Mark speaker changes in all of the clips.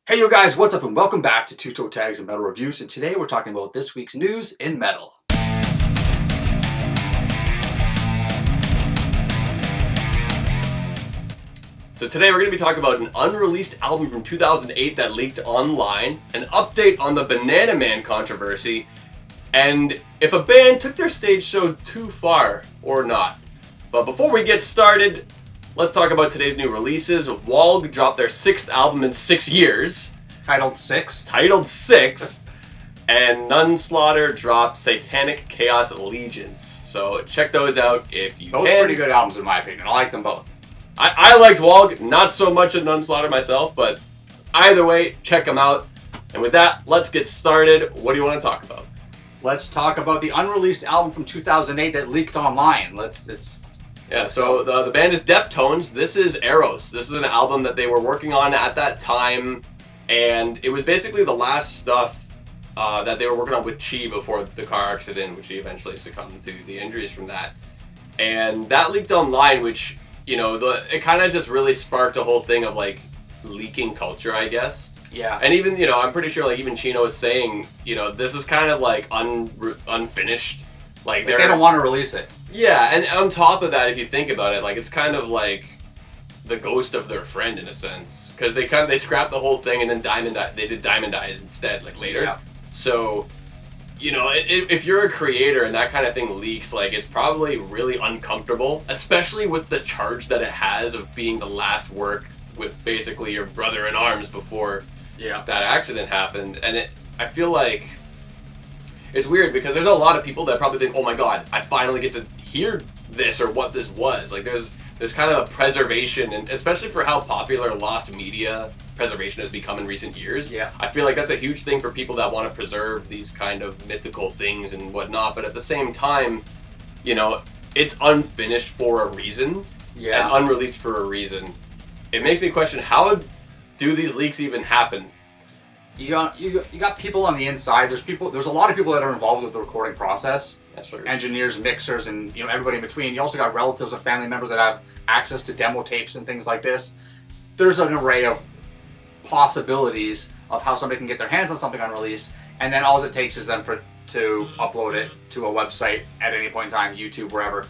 Speaker 1: Hey you guys, what's up and welcome back to Toe Tags and Metal Reviews, and today we're talking about this week's news in metal.
Speaker 2: So today we're going to be talking about an unreleased album from 2008 that leaked online, an update on the Banana Man controversy, and if a band took their stage show too far or not. But before we get started, let's talk about today's new releases. Walg dropped their 6th album in 6 years.
Speaker 1: Titled 6.
Speaker 2: And Nunslaughter dropped Satanic Chaos Allegiance. So check those out if you
Speaker 1: Both
Speaker 2: can.
Speaker 1: pretty good albums in my opinion. I liked them both.
Speaker 2: I liked Walg, not so much of Nunslaughter myself, but either way, check them out. And with that, let's get started. What do you want to talk about?
Speaker 1: Let's talk about the unreleased album from 2008 that leaked online.
Speaker 2: So the band is Deftones. This is Eros. This is an album that they were working on at that time, and it was basically the last stuff that they were working on with Chi before the car accident, which he eventually succumbed to the injuries from that. And that leaked online, which, you know, it kind of just really sparked a whole thing of like leaking culture, I guess.
Speaker 1: Yeah.
Speaker 2: And even, you know, I'm pretty sure like even Chino is saying, you know, this is kind of like unfinished. Like
Speaker 1: they don't want to release it.
Speaker 2: Yeah, and on top of that, if you think about it, like it's kind of like the ghost of their friend in a sense, because they scrapped the whole thing and then they did Diamond Eyes instead, like later.
Speaker 1: Yeah.
Speaker 2: So, you know, if you're a creator and that kind of thing leaks, like it's probably really uncomfortable, especially with the charge that it has of being the last work with basically your brother in arms before that accident happened. And I feel like it's weird because there's a lot of people that probably think, oh my god, I finally get to hear this or what this was. Like there's kind of a preservation, and especially for how popular lost media preservation has become in recent years.
Speaker 1: Yeah.
Speaker 2: I feel like that's a huge thing for people that want to preserve these kind of mythical things and whatnot, but at the same time, you know, it's unfinished for a reason and unreleased for a reason. It makes me question, how do these leaks even happen?
Speaker 1: You got people on the inside. There's a lot of people that are involved with the recording process.
Speaker 2: That's right.
Speaker 1: Engineers, mixers, and you know everybody in between. You also got relatives or family members that have access to demo tapes and things like this. There's an array of possibilities of how somebody can get their hands on something unreleased, and then all it takes is them to upload it to a website at any point in time, YouTube, wherever.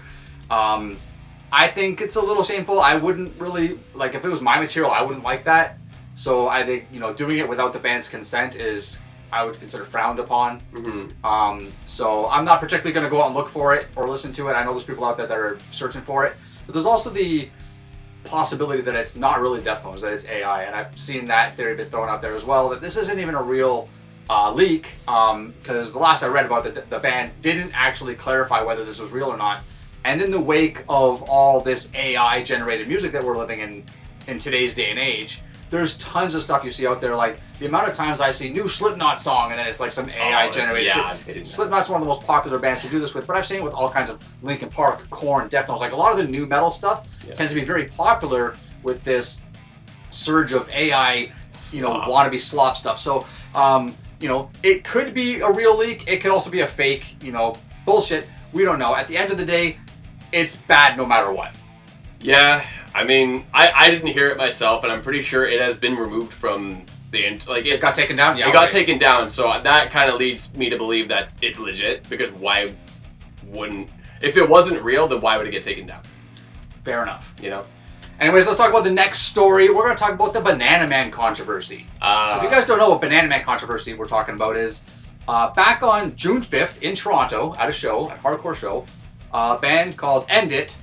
Speaker 1: I think it's a little shameful. I wouldn't really like if it was my material. I wouldn't like that. So I think, you know, doing it without the band's consent is, I would consider, frowned upon.
Speaker 2: Mm-hmm.
Speaker 1: So I'm not particularly going to go out and look for it or listen to it. I know there's people out there that are searching for it. But there's also the possibility that it's not really Deftones, that it's AI. And I've seen that theory been thrown out there as well, that this isn't even a real leak. Because the last I read about it, the band didn't actually clarify whether this was real or not. And in the wake of all this AI-generated music that we're living in today's day and age, there's tons of stuff you see out there, like the amount of times I see new Slipknot song and then it's like some AI generated shit. Slipknot's one of the most popular bands to do this with, but I've seen it with all kinds of Linkin Park, Korn, Deftones. Like a lot of the new metal stuff tends to be very popular with this surge of AI, you know, wannabe slop stuff. So, you know, it could be a real leak. It could also be a fake, you know, bullshit. We don't know. At the end of the day, it's bad no matter what.
Speaker 2: Yeah, I mean, I didn't hear it myself, and I'm pretty sure it has been removed from the like.
Speaker 1: It got taken down. Yeah,
Speaker 2: it got taken down, so that kind of leads me to believe that it's legit. Because why wouldn't, if it wasn't real, then why would it get taken down?
Speaker 1: Fair enough.
Speaker 2: You know.
Speaker 1: Anyways, let's talk about the next story. We're going to talk about the Banana Man controversy. So if you guys don't know what Banana Man controversy we're talking about is, back on June 5th in Toronto at a hardcore show, a band called End It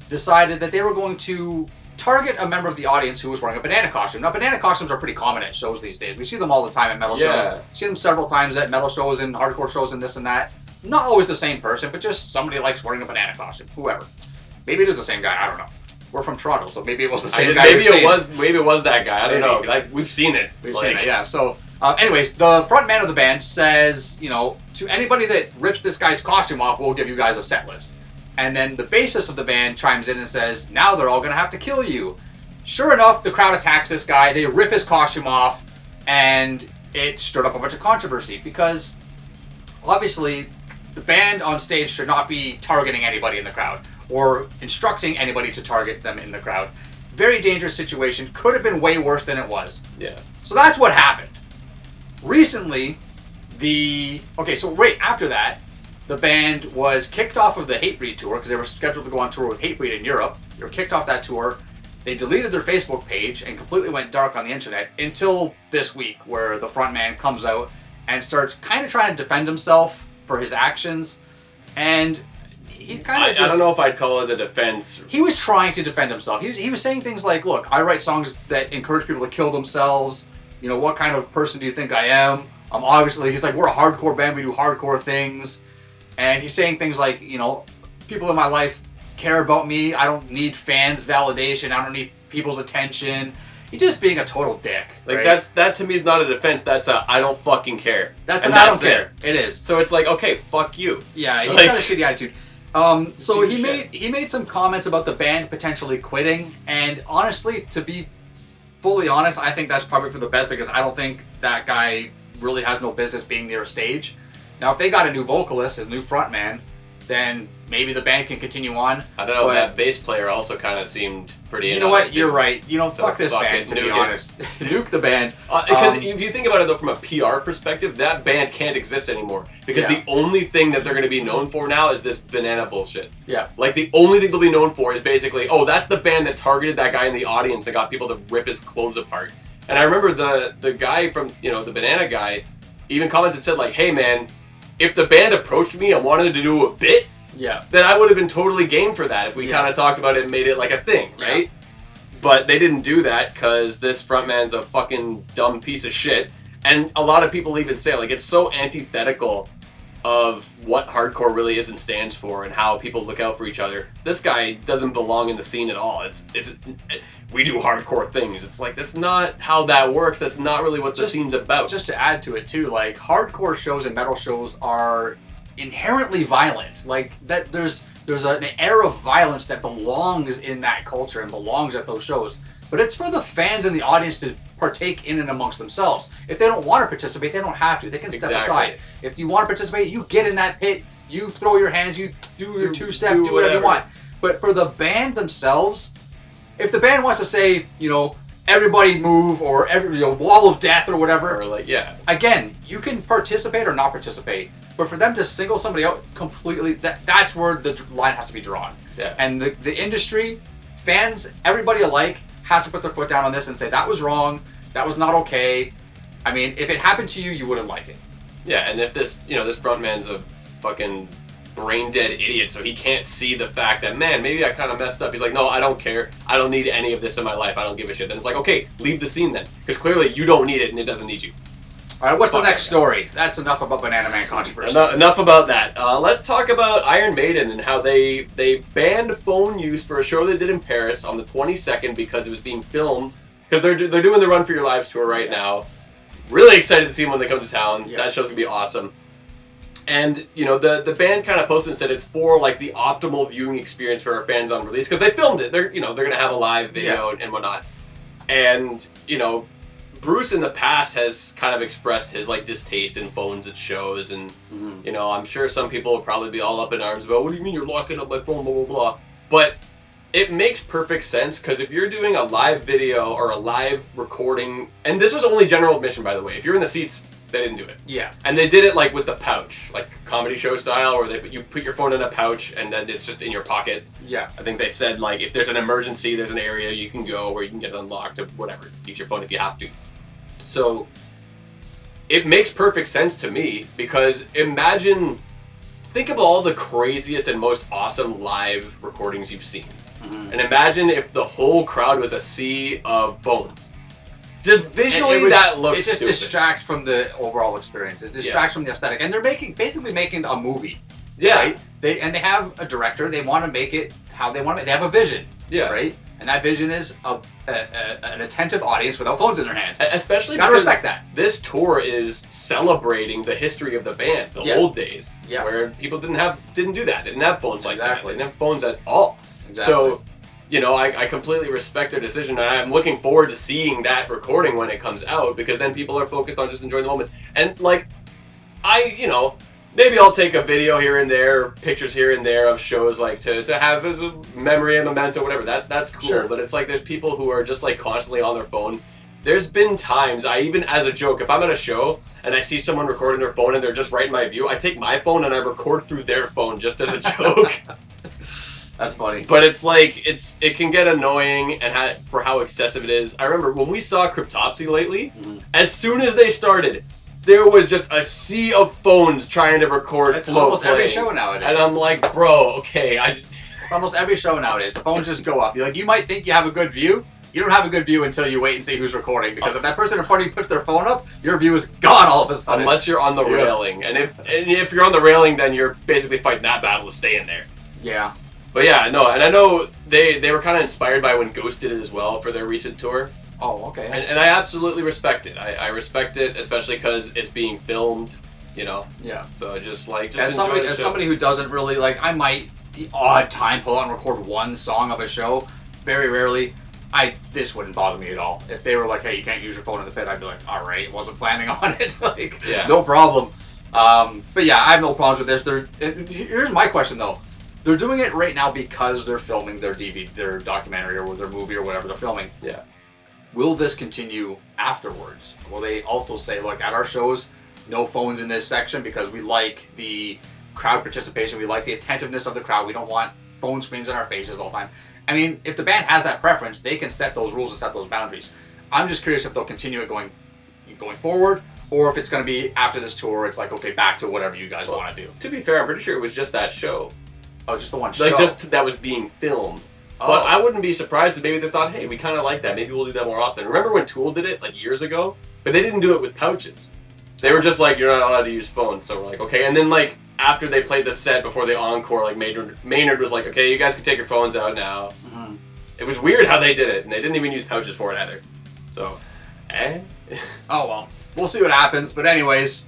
Speaker 1: decided that they were going to target a member of the audience who was wearing a banana costume. Now, banana costumes are pretty common at shows these days. We see them all the time at metal shows. See them several times at metal shows and hardcore shows and this and that. Not always the same person, but just somebody likes wearing a banana costume. Whoever. Maybe it is the same guy. I don't know. We're from Toronto, so maybe it was the same guy.
Speaker 2: Maybe it was that guy. I don't know. Like, we've seen it.
Speaker 1: We've seen it, yeah. So, anyways, the front man of the band says, you know, to anybody that rips this guy's costume off, we'll give you guys a set list. And then the bassist of the band chimes in and says, now they're all going to have to kill you. Sure enough, the crowd attacks this guy. They rip his costume off, and it stirred up a bunch of controversy because, obviously, the band on stage should not be targeting anybody in the crowd or instructing anybody to target them in the crowd. Very dangerous situation. Could have been way worse than it was.
Speaker 2: Yeah.
Speaker 1: So that's what happened. Recently, so right after that, the band was kicked off of the Hatebreed tour because they were scheduled to go on tour with Hatebreed in Europe. They were kicked off that tour. They deleted their Facebook page and completely went dark on the internet until this week, where the frontman comes out and starts kind of trying to defend himself for his actions. And he's kind of
Speaker 2: I don't know if I'd call it a defense.
Speaker 1: He was trying to defend himself. He was saying things like, look, I write songs that encourage people to kill themselves. You know, what kind of person do you think I am? Obviously, he's like, we're a hardcore band. We do hardcore things. And he's saying things like, you know, people in my life care about me. I don't need fans' validation. I don't need people's attention. He's just being a total dick.
Speaker 2: Like,
Speaker 1: right?
Speaker 2: that to me is not a defense. That's a I don't fucking care.
Speaker 1: That's an I don't care. It is.
Speaker 2: So it's like, okay, fuck you.
Speaker 1: Yeah, he's
Speaker 2: like,
Speaker 1: got a shitty attitude. So he made some comments about the band potentially quitting, and honestly, to be fully honest, I think that's probably for the best, because I don't think that guy really has no business being near a stage. Now, if they got a new vocalist, a new frontman, then maybe the band can continue on.
Speaker 2: I don't know, that bass player also kind of seemed pretty...
Speaker 1: You know what? You're right. You know, fuck this band, to be honest. Nuke the band.
Speaker 2: Because if you think about it, though, from a PR perspective, that band can't exist anymore. Because the only thing that they're going to be known for now is this banana bullshit.
Speaker 1: Yeah.
Speaker 2: Like, the only thing they'll be known for is basically, oh, that's the band that targeted that guy in the audience and got people to rip his clothes apart. And I remember the guy from, you know, the banana guy even commented and said, like, hey, man, if the band approached me and wanted to do a bit, then I would have been totally game for that if we kind of talked about it and made it like a thing, right? Yeah. But they didn't do that because this frontman's a fucking dumb piece of shit. And a lot of people even say, like, it's so antithetical of what hardcore really is and stands for and how people look out for each other. This guy doesn't belong in the scene at all. It's we do hardcore things. It's like, that's not how that works. That's not really what the scene's about.
Speaker 1: Just to add to it too, like, hardcore shows and metal shows are inherently violent. Like, that there's an air of violence that belongs in that culture and belongs at those shows. But it's for the fans and the audience to partake in and amongst themselves. If they don't want to participate, they don't have to. They can step aside. If you want to participate, you get in that pit, you throw your hands, you do your two-step, do whatever you want. But for the band themselves, if the band wants to say, you know, everybody move, or wall of death or whatever,
Speaker 2: or like,
Speaker 1: again, you can participate or not participate. But for them to single somebody out completely, that's where the line has to be drawn.
Speaker 2: Yeah.
Speaker 1: And the industry, fans, everybody alike, has to put their foot down on this and say, that was wrong, that was not okay. I mean, if it happened to you, you wouldn't like it.
Speaker 2: Yeah, and if this frontman's a fucking brain dead idiot, so he can't see the fact that, man, maybe I kind of messed up. He's like, no, I don't care. I don't need any of this in my life. I don't give a shit. Then it's like, okay, leave the scene then, because clearly you don't need it and it doesn't need you.
Speaker 1: All right, what's the next story? That's enough about Banana Man controversy.
Speaker 2: Enough about that. Let's talk about Iron Maiden and how they banned phone use for a show they did in Paris on the 22nd because it was being filmed. Because they're doing the Run for Your Lives tour right now. Really excited to see them when they come to town. Yeah. That show's gonna be awesome. And you know, the band kind of posted and said it's for like the optimal viewing experience for our fans on release, because they filmed it. They're gonna have a live video and whatnot. And you know, Bruce in the past has kind of expressed his like distaste in phones at shows, and you know, I'm sure some people will probably be all up in arms about, what do you mean you're locking up my phone, blah blah blah. But it makes perfect sense, because if you're doing a live video or a live recording, and this was only general admission, by the way, if you're in the seats, they didn't do it.
Speaker 1: Yeah.
Speaker 2: And they did it like with the pouch, like comedy show style, where you put your phone in a pouch and then it's just in your pocket.
Speaker 1: Yeah.
Speaker 2: I think they said, like, if there's an emergency, there's an area you can go where you can get it unlocked or whatever. Use your phone if you have to. So it makes perfect sense to me, because think of all the craziest and most awesome live recordings you've seen. And imagine if the whole crowd was a sea of phones. Just visually, that looks stupid.
Speaker 1: It just distracts from the overall experience. It distracts from the aesthetic. And they're basically making a movie.
Speaker 2: Yeah.
Speaker 1: Right? They have a director. They want to make it how they want to make it. They have a vision.
Speaker 2: Yeah.
Speaker 1: Right? And that vision is an attentive audiance without phones in their hand.
Speaker 2: Especially
Speaker 1: because respect that.
Speaker 2: This tour is celebrating the history of the band, the old days, where people didn't do that. They didn't have phones like that. They didn't have phones at all.
Speaker 1: Exactly.
Speaker 2: So, you know, I completely respect their decision, and I'm looking forward to seeing that recording when it comes out, because then people are focused on just enjoying the moment. And like, maybe I'll take a video here and there, pictures here and there of shows, like to have as a memory and memento, whatever. That's cool.
Speaker 1: Sure.
Speaker 2: But it's like there's people who are just like constantly on their phone, there's been times, I even, as a joke, if I'm at a show and I see someone recording their phone and they're just right in my view, I take my phone and I record through their phone just as a joke.
Speaker 1: That's funny.
Speaker 2: But it's like, it can get annoying and for how excessive it is. I remember when we saw Cryptopsy lately, as soon as they started, there was just a sea of phones trying to record
Speaker 1: It's
Speaker 2: Flow
Speaker 1: almost every
Speaker 2: playing.
Speaker 1: show nowadays.
Speaker 2: And I'm like, bro, okay,
Speaker 1: It's almost every show nowadays. The phones just go up. You might think you have a good view. You don't have a good view until you wait and see who's recording. Because if that person in front of you puts their phone up, your view is gone all of a sudden.
Speaker 2: unless you're on the railing. And if you're on the railing, then you're basically fighting that battle to stay in there.
Speaker 1: Yeah.
Speaker 2: But yeah, no, and I know they were kind of inspired by when Ghost did it as well for their recent tour.
Speaker 1: Oh, okay.
Speaker 2: And I absolutely respect it. I respect it, especially because it's being filmed, you know.
Speaker 1: Yeah.
Speaker 2: So just
Speaker 1: As somebody who doesn't really I might the odd time pull out and record one song of a show. Very rarely. This wouldn't bother me at all. If they were like, "Hey, you can't use your phone in the pit," I'd be like, "All right, wasn't planning on it." No problem. But yeah, I have no problems with this. Here's my question though. They're doing it right now because they're filming their their documentary or their movie or whatever they're filming.
Speaker 2: Yeah.
Speaker 1: Will this continue afterwards? Will they also say, look, at our shows, no phones in this section because we like the crowd participation, we like the attentiveness of the crowd, we don't want phone screens in our faces all the time. I mean, if the band has that preference, they can set those rules and set those boundaries. I'm just curious if they'll continue it going forward, or if it's going to be after this tour, it's like, okay, back to whatever you guys want to do.
Speaker 2: To be fair, I'm pretty sure it was just that show.
Speaker 1: Oh, just the one show?
Speaker 2: Like, just that was being filmed.
Speaker 1: Oh.
Speaker 2: But I wouldn't be surprised if maybe they thought, hey, we kind of like that. Maybe we'll do that more often. Remember when Tool did it, like, years ago? But they didn't do it with pouches. They were just like, you're not allowed to use phones. So we're like, okay. And then, like, after they played the set before the encore, like, Maynard was like, okay, you guys can take your phones out now. Mm-hmm. It was weird how they did it. And they didn't even use pouches for it either. So,
Speaker 1: Oh, well. We'll see what happens. But anyways,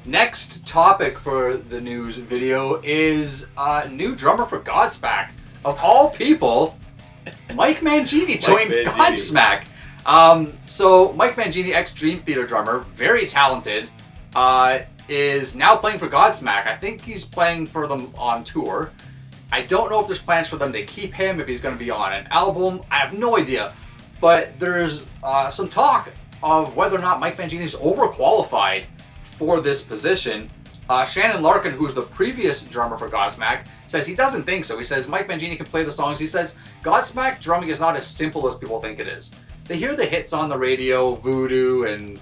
Speaker 1: next topic for the news video is new drummer for Godsmack. Of all people, Mike Mangini joined Godsmack. So Mike Mangini, ex-Dream Theater drummer, very talented, is now playing for Godsmack. I think he's playing for them on tour. I don't know if there's plans for them to keep him, if he's going to be on an album. I have no idea. But there's some talk of whether or not Mike Mangini is overqualified for this position. Shannon Larkin, who's the previous drummer for Godsmack, says he doesn't think so. He says Mike Mangini can play the songs. He says Godsmack drumming is not as simple as people think it is. They hear the hits on the radio, Voodoo and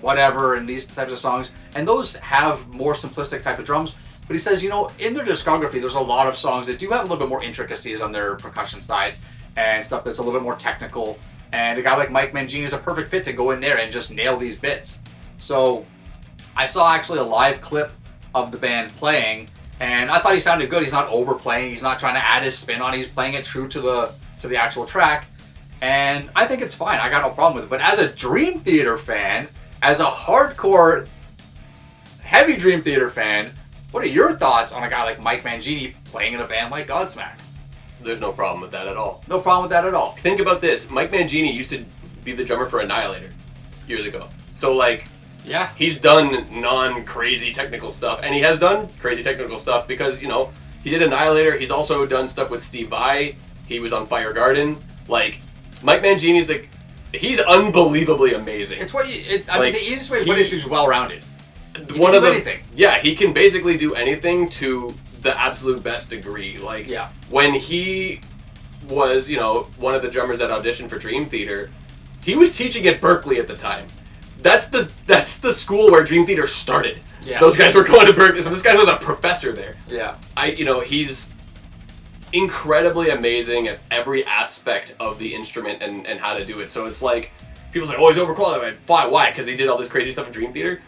Speaker 1: whatever, and these types of songs, and those have more simplistic type of drums. But he says, in their discography, there's a lot of songs that do have a little bit more intricacies on their percussion side and stuff that's a little bit more technical. And a guy like Mike Mangini is a perfect fit to go in there and just nail these bits. So I saw actually a live clip of the band playing, and I thought he sounded good. He's not overplaying. He's not trying to add his spin on it. He's playing it true to the actual track. And I think it's fine. I got no problem with it. But as a Dream Theater fan, as a hardcore, heavy Dream Theater fan, what are your thoughts on a guy like Mike Mangini playing in a band like Godsmack?
Speaker 2: There's no problem with that at all.
Speaker 1: No problem with that at all.
Speaker 2: Think about this. Mike Mangini used to be the drummer for Annihilator years ago. So, like,
Speaker 1: yeah,
Speaker 2: he's done non-crazy technical stuff. And he has done crazy technical stuff because, he did Annihilator. He's also done stuff with Steve Vai. He was on Fire Garden. Like, Mike Mangini's he's unbelievably amazing.
Speaker 1: It's the easiest way to put it is he's well-rounded. He can do anything.
Speaker 2: Yeah, he can basically do anything to the absolute best degree. Like,
Speaker 1: yeah.
Speaker 2: When he was, one of the drummers that auditioned for Dream Theater, he was teaching at Berkeley at the time. That's the school where Dream Theater started.
Speaker 1: Yeah.
Speaker 2: Those guys were going to Berkeley, so this guy was a professor there.
Speaker 1: Yeah.
Speaker 2: He's incredibly amazing at every aspect of the instrument and how to do it. So it's like, people say, oh, he's overqualified. Why? Because he did all this crazy stuff in Dream Theater?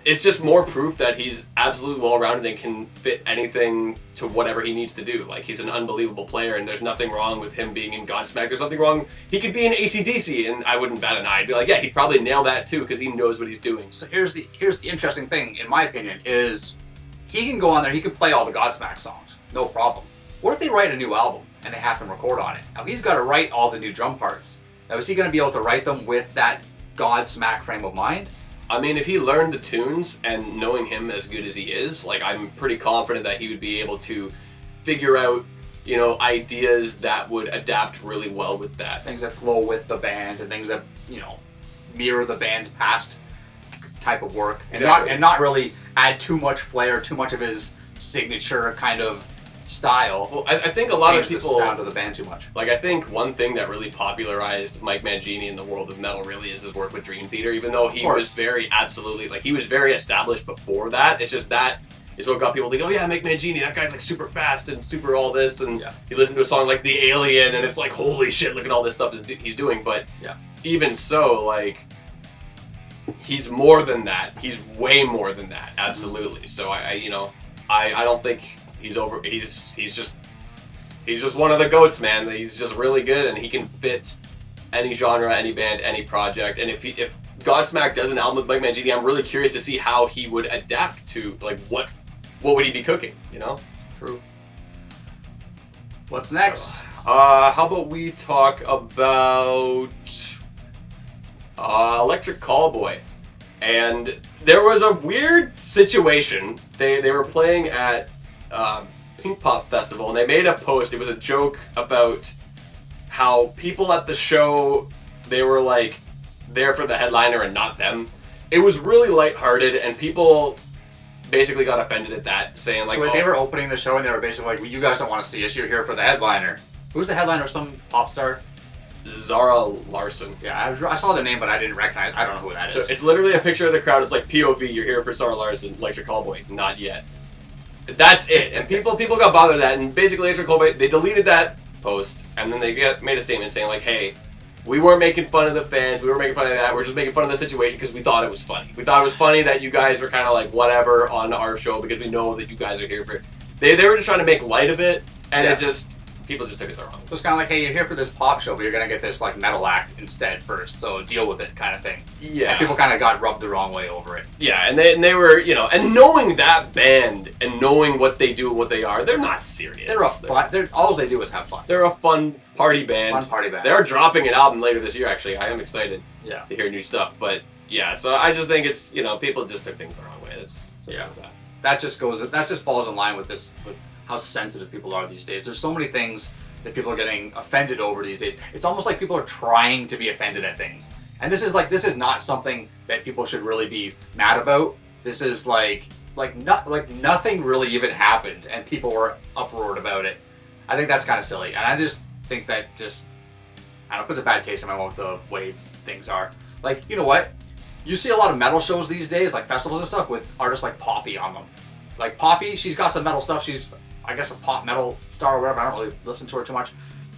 Speaker 2: It's just more proof that he's absolutely well-rounded and can fit anything to whatever he needs to do. Like, he's an unbelievable player, and there's nothing wrong with him being in Godsmack. There's nothing wrong. He could be in AC/DC, and I wouldn't bat an eye. I'd be like, yeah, he'd probably nail that too, because he knows what he's doing.
Speaker 1: So here's the interesting thing, in my opinion, is he can go on there, he can play all the Godsmack songs. No problem. What if they write a new album, and they have him record on it? Now, he's got to write all the new drum parts. Now, is he going to be able to write them with that Godsmack frame of mind?
Speaker 2: I mean, if he learned the tunes, and knowing him as good as he is, I'm pretty confident that he would be able to figure out ideas that would adapt really well with that.
Speaker 1: Things that flow with the band and things that, mirror the band's past type of work. And not really add too much flair, too much of his signature kind of style.
Speaker 2: Well, I think a lot of people
Speaker 1: the sound of the band too much.
Speaker 2: Like, I think one thing that really popularized Mike Mangini in the world of metal really is his work with Dream Theater, even though he was very established before that. It's just that is what got people to go, yeah, Mike Mangini, that guy's like super fast and super all this, and you listen to a song like The Alien and it's like, holy shit, look at all this stuff he's doing. But even so, like, he's more than that. He's way more than that, absolutely. So I don't think he's over. He's just one of the goats, man. He's just really good, and he can fit any genre, any band, any project. And if Godsmack does an album with Mike Mangini, I'm really curious to see how he would adapt to, like, what would he be cooking,
Speaker 1: True. What's next?
Speaker 2: How about we talk about Electric Callboy? And there was a weird situation. They were playing at Pink Pop Festival, and they made a post. It was a joke about how people at the show, they were like there for the headliner and not them. It was really lighthearted, and people basically got offended at that, saying like,
Speaker 1: so they were opening the show and they were basically like, well, you guys don't want to see us, you're here for the headliner. Who's the headliner? Some pop star?
Speaker 2: Zara Larsson.
Speaker 1: Yeah, I saw the name, but I didn't recognize. I don't know who that is.
Speaker 2: So it's literally a picture of the crowd. It's like, POV, you're here for Zara Larsson, Electric Callboy. Not yet. That's it. And people got bothered with that, and basically Electric Callboy, they deleted that post, and then they made a statement saying like, hey, we weren't making fun of the fans, we weren't making fun of that, we're just making fun of the situation because we thought it was funny. We thought it was funny that you guys were kind of like whatever on our show because we know that you guys are here for... They were just trying to make light of it, and people just took it the wrong way.
Speaker 1: So it's kind of like, hey, you're here for this pop show, but you're going to get this like metal act instead first, so deal with it kind of thing.
Speaker 2: Yeah.
Speaker 1: And people kind of got rubbed the wrong way over it.
Speaker 2: Yeah, and they were, and knowing that band and knowing what they do and what they are, they're not serious.
Speaker 1: All they do is have fun.
Speaker 2: They're a fun party band. They're dropping an album later this year, actually. I am excited to hear new stuff. But yeah, so I just think it's, people just took things the wrong way.
Speaker 1: That just falls in line with this, with how sensitive people are these days. There's so many things that people are getting offended over these days. It's almost like people are trying to be offended at things. And this is not something that people should really be mad about. This is like nothing really even happened and people were uproared about it. I think that's kind of silly. And I just think that puts a bad taste in my mouth the way things are. Like, you know what? You see a lot of metal shows these days, like festivals and stuff, with artists like Poppy on them. Like Poppy, she's got some metal stuff. She's, I guess, a pop metal star or whatever. I don't really listen to her too much.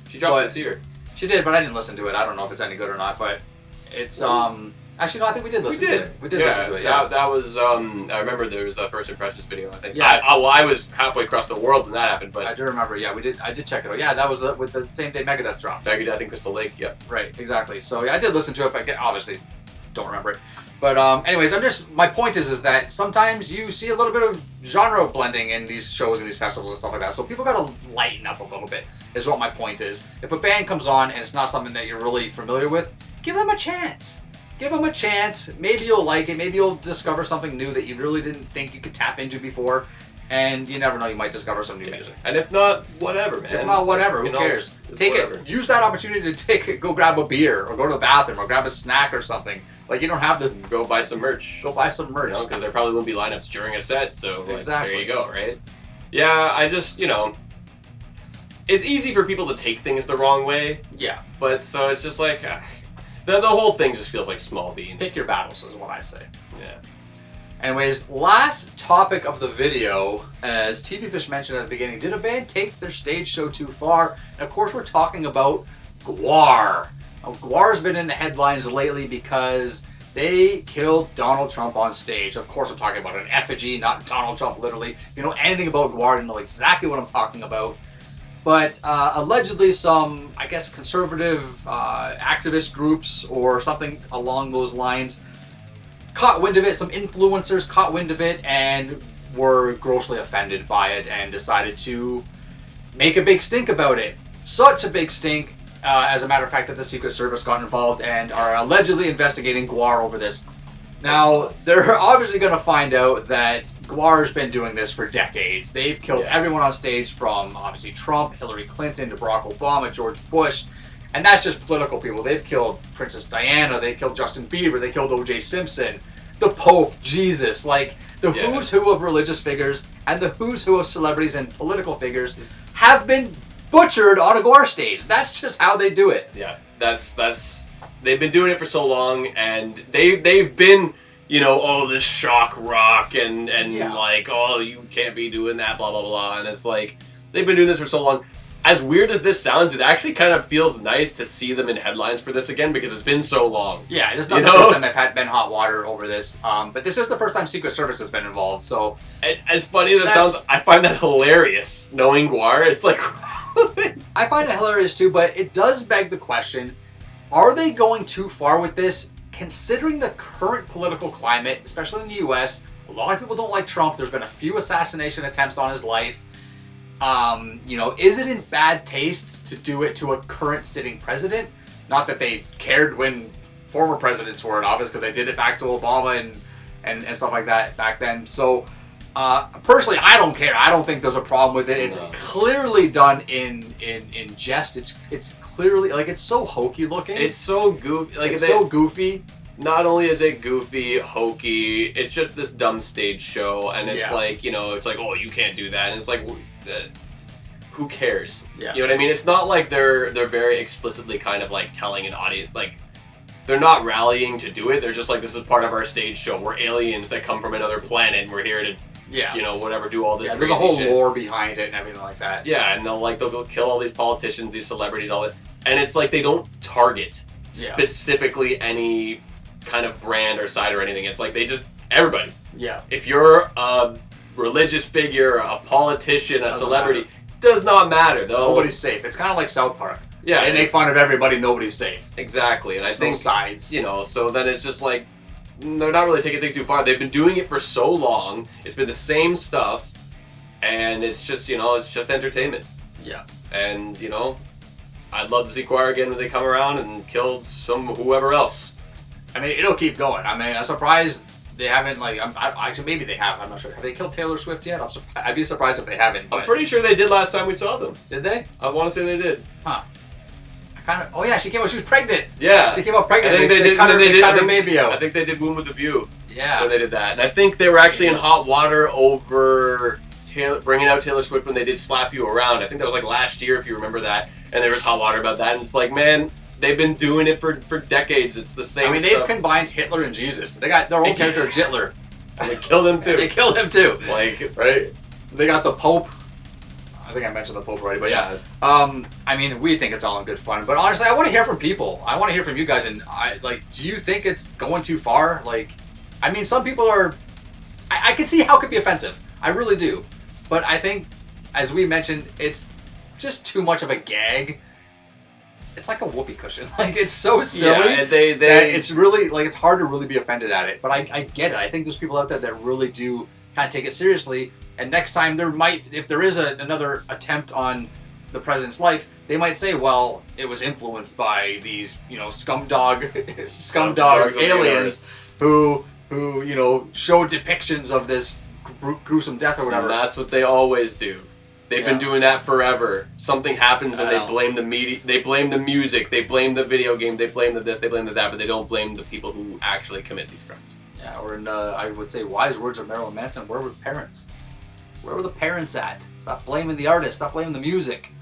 Speaker 2: She dropped this year.
Speaker 1: She did, but I didn't listen to it. I don't know if it's any good or not, but it's actually no, I think we did listen to it. We did listen to it. Yeah,
Speaker 2: that was I remember there was a first impressions video. I think. Yeah. I was halfway across the world when that happened, but
Speaker 1: I do remember. Yeah, we did. I did check it out. Yeah, that was with the same day Megadeth dropped.
Speaker 2: Megadeth and Crystal Lake. Yep.
Speaker 1: Right. Exactly. So yeah, I did listen to it, but obviously don't remember it. But anyways, my point is that sometimes you see a little bit of genre blending in these shows and these festivals and stuff like that. So people gotta lighten up a little bit, is what my point is. If a band comes on and it's not something that you're really familiar with, give them a chance. Give them a chance. Maybe you'll like it. Maybe you'll discover something new that you really didn't think you could tap into before. And you never know, you might discover some new music.
Speaker 2: And if not, whatever, man.
Speaker 1: If not, whatever. Who cares? Take it. Use that opportunity to go grab a beer or go to the bathroom or grab a snack or something. Like, you don't have to
Speaker 2: go buy some merch.
Speaker 1: Go buy some merch.
Speaker 2: Because there probably won't be lineups during a set, so
Speaker 1: exactly.
Speaker 2: There you go, right? Yeah, I just, it's easy for people to take things the wrong way.
Speaker 1: Yeah.
Speaker 2: But so it's just like, the whole thing just feels like small beans.
Speaker 1: Pick your battles is what I say.
Speaker 2: Yeah.
Speaker 1: Anyways, last topic of the video, as TV Fish mentioned at the beginning, did a band take their stage show too far? And of course we're talking about Gwar. Now, Gwar's been in the headlines lately because they killed Donald Trump on stage. Of course I'm talking about an effigy, not Donald Trump literally. If you know anything about Gwar, you know exactly what I'm talking about. But allegedly some, I guess, conservative activist groups or something along those lines caught wind of it. Some influencers caught wind of it and were grossly offended by it and decided to make a big stink about it. Such a big stink, as a matter of fact, that the Secret Service got involved and are allegedly investigating Gwar over this. Now, they're obviously going to find out that Gwar's been doing this for decades. They've killed everyone on stage from, obviously, Trump, Hillary Clinton, to Barack Obama, George Bush. And that's just political people. They've killed Princess Diana. They killed Justin Bieber. They killed O.J. Simpson. The Pope. Jesus. Like, the who's who of religious figures and the who's who of celebrities and political figures have been butchered on a Gwar stage. That's just how they do it.
Speaker 2: Yeah, that's they've been doing it for so long, and they've been, you know, oh, this shock rock and like, oh, you can't be doing that, blah blah blah, and it's like they've been doing this for so long. As weird as this sounds, it actually kind of feels nice to see them in headlines for this again because it's been so long.
Speaker 1: Yeah, this is not the first time they've been hot water over this, but this is the first time Secret Service has been involved. So,
Speaker 2: as funny as it sounds, I find that hilarious. Knowing Gwar, it's like.
Speaker 1: I find it hilarious too, but it does beg the question, are they going too far with this, considering the current political climate, especially in the US? A lot of people don't like Trump. There's been a few assassination attempts on his life. You know, is it in bad taste to do it to a current sitting president? Not that they cared when former presidents were in office, because they did it back to Obama and stuff like that back then. So, personally, I don't care. I don't think there's a problem with it. It's clearly done in jest. It's clearly, like, it's so hokey looking.
Speaker 2: It's so goofy. Like,
Speaker 1: it's so goofy.
Speaker 2: Not only is it goofy, hokey, it's just this dumb stage show, and it's like, you know, it's like, oh, you can't do that, and it's like, who cares?
Speaker 1: Yeah.
Speaker 2: You know what I mean? It's not like they're very explicitly kind of like telling an audience, like, they're not rallying to do it. They're just like, this is part of our stage show. We're aliens that come from another planet, and we're here to, you know, whatever, do all this.
Speaker 1: There's a whole lore behind it and everything like that.
Speaker 2: Yeah, and they'll go kill all these politicians, these celebrities, all that, and it's like they don't target specifically any kind of brand or side or anything. It's like they just everybody.
Speaker 1: Yeah.
Speaker 2: If you're a religious figure, a politician, a celebrity, does not matter though.
Speaker 1: Nobody's safe. It's kind of like South Park.
Speaker 2: Yeah,
Speaker 1: they make fun of everybody. Nobody's safe.
Speaker 2: Exactly, and I think
Speaker 1: sides.
Speaker 2: You know, so then it's just like they're not really taking things too far. They've been doing it for so long. It's been the same stuff, and it's just, you know, it's just entertainment.
Speaker 1: Yeah.
Speaker 2: And you know, I'd love to see Choir again when they come around and kill whoever else.
Speaker 1: I mean, it'll keep going. I mean, I'm surprised they haven't, like, actually, maybe they have. I'm not sure. Have they killed Taylor Swift yet? I'd be surprised if they haven't.
Speaker 2: I'm pretty sure they did last time we saw them.
Speaker 1: Did they?
Speaker 2: I want to say they did.
Speaker 1: Huh. I kind of. Oh yeah, she came out. She was pregnant.
Speaker 2: Yeah.
Speaker 1: She came out pregnant.
Speaker 2: I think
Speaker 1: they cut her baby out.
Speaker 2: I think they did Womb with the View.
Speaker 1: Yeah.
Speaker 2: When they did that, and I think they were actually in hot water over bringing out Taylor Swift when they did Slap You Around. I think that was like last year, if you remember that. And there was hot water about that, and it's like, man. They've been doing it for decades. It's the same.
Speaker 1: I mean, they've combined Hitler and Jesus. They got their own character, Hitler.
Speaker 2: And they killed him too.
Speaker 1: They killed him too.
Speaker 2: Like, right?
Speaker 1: They got the Pope. I think I mentioned the Pope already, but yeah. I mean, we think it's all in good fun, but honestly, I want to hear from people. I want to hear from you guys, and do you think it's going too far? Like, I mean, some people are. I can see how it could be offensive. I really do, but I think, as we mentioned, it's just too much of a gag. It's like a whoopee cushion. Like, it's so silly.
Speaker 2: Yeah,
Speaker 1: that it's really, like, it's hard to really be offended at it. But I get it. I think there's people out there that really do kind of take it seriously. And next time there might, if there is another attempt on the president's life, they might say, well, it was influenced by these, you know, scumdog aliens who, you know, showed depictions of this gruesome death or whatever.
Speaker 2: And that's what they always do. They've been doing that forever. Something happens and they blame the media, they blame the music, they blame the video game, they blame the this, they blame the that, but they don't blame the people who actually commit these crimes.
Speaker 1: Yeah, or in, I would say, wise words of Marilyn Manson, where were parents? Where were the parents at? Stop blaming the artist, stop blaming the music.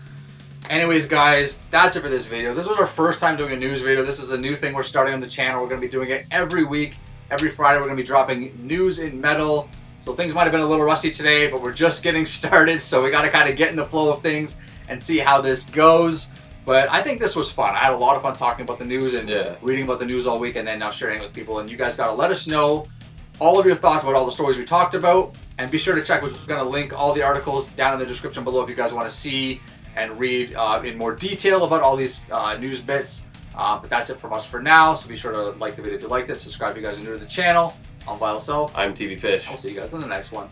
Speaker 1: Anyways, guys, that's it for this video. This was our first time doing a news video. This is a new thing we're starting on the channel. We're going to be doing it every week. Every Friday, we're going to be dropping news in metal. So things might have been a little rusty today, but we're just getting started, so we got to kind of get in the flow of things and see how this goes. But I think this was fun. I had a lot of fun talking about the news and reading about the news all week, and then now sharing it with people. And you guys got to let us know all of your thoughts about all the stories we talked about. And be sure to check. We're going to link all the articles down in the description below if you guys want to see and read in more detail about all these news bits. But that's it from us for now. So be sure to like the video if you liked it. Subscribe if you guys are new to the channel. I'm Vile Self.
Speaker 2: I'm TV Fish.
Speaker 1: I'll see you guys in the next one.